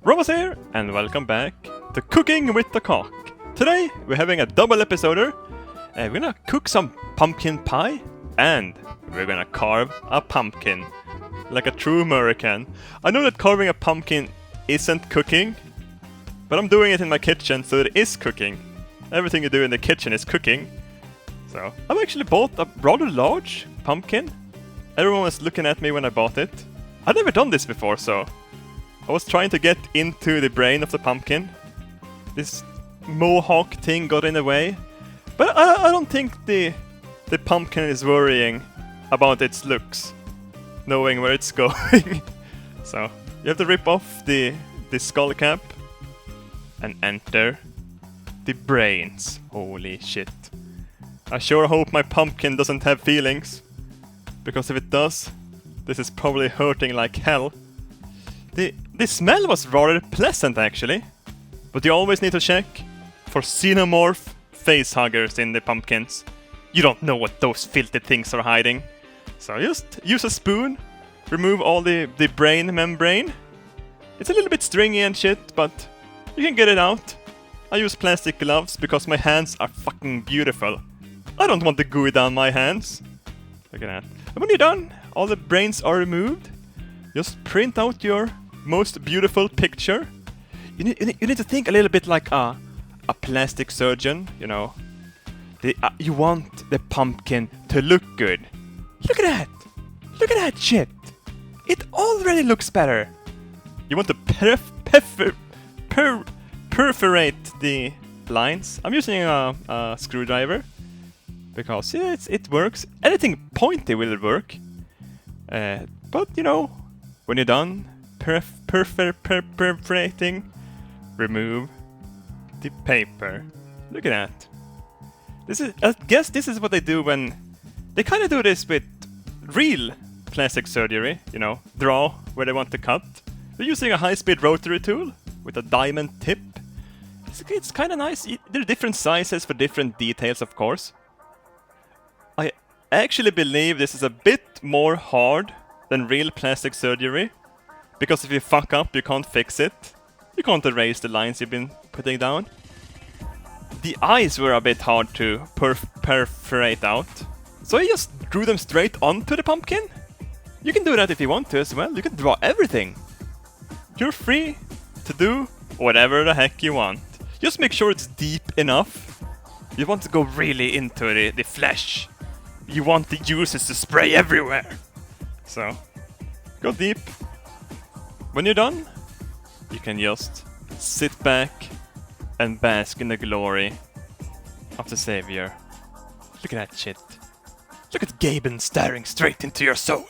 Robbaz here, and welcome back to Cooking with the Cock. Today we're having a double episoder. We're gonna cook some pumpkin pie, and we're gonna carve a pumpkin, like a true American. I know that carving a pumpkin isn't cooking, but I'm doing it in my kitchen, so it is cooking. Everything you do in the kitchen is cooking. So I've actually bought a rather large pumpkin. Everyone was looking at me when I bought it. I've never done this before, so I was trying to get into the brain of the pumpkin. This mohawk thing got in the way. But I don't think the pumpkin is worrying about its looks, knowing where it's going. So you have to rip off the skull cap and enter the brains. Holy shit. I sure hope my pumpkin doesn't have feelings, because if it does, this is probably hurting like hell. The smell was rather pleasant actually, but you always need to check for xenomorph face huggers in the pumpkins. You don't know what those filthy things are hiding. So just use a spoon, remove all the brain membrane. It's a little bit stringy and shit, but you can get it out. I use plastic gloves because my hands are fucking beautiful. I don't want the gooey down my hands. Look at that. And when you're done, all the brains are removed. Just print out your most beautiful picture. You need to think a little bit like a plastic surgeon, you know. You want the pumpkin to look good. Look at that! Look at that shit! It already looks better! You want to perforate the lines. I'm using a screwdriver, because yeah, it works. Anything pointy will work. But you know, when you're done perforating, remove the paper. Look at that. I guess this is what they do when they kind of do this with real plastic surgery. You know, draw where they want to cut. They're using a high-speed rotary tool with a diamond tip. It's kind of nice. There are different sizes for different details, of course. I actually believe this is a bit more hard than real plastic surgery, because if you fuck up, you can't fix it. You can't erase the lines you've been putting down. The eyes were a bit hard to perforate out, so I just drew them straight onto the pumpkin. You can do that if you want to as well. You can draw everything. You're free to do whatever the heck you want. Just make sure it's deep enough. You want to go really into the flesh. You want the juices to spray everywhere. So, go deep. When you're done, you can just sit back and bask in the glory of the Savior. Look at that shit. Look at Gabekin staring straight into your soul.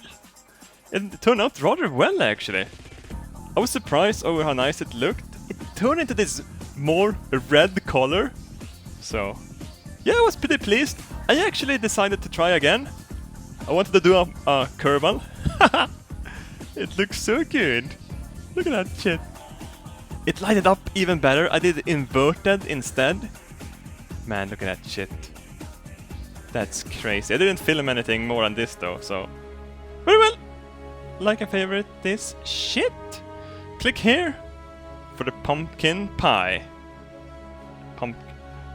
It turned out rather well, actually. I was surprised over how nice it looked. It turned into this more red color. So, yeah, I was pretty pleased. I actually decided to try again. I wanted to do a curval. It looks so good. Look at that shit. It lighted up even better. I did inverted instead. Man, look at that shit. That's crazy. I didn't film anything more on this though, so very well. Like and favorite this shit. Click here for the pumpkin pie.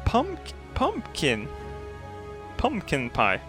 Pumpkin pie.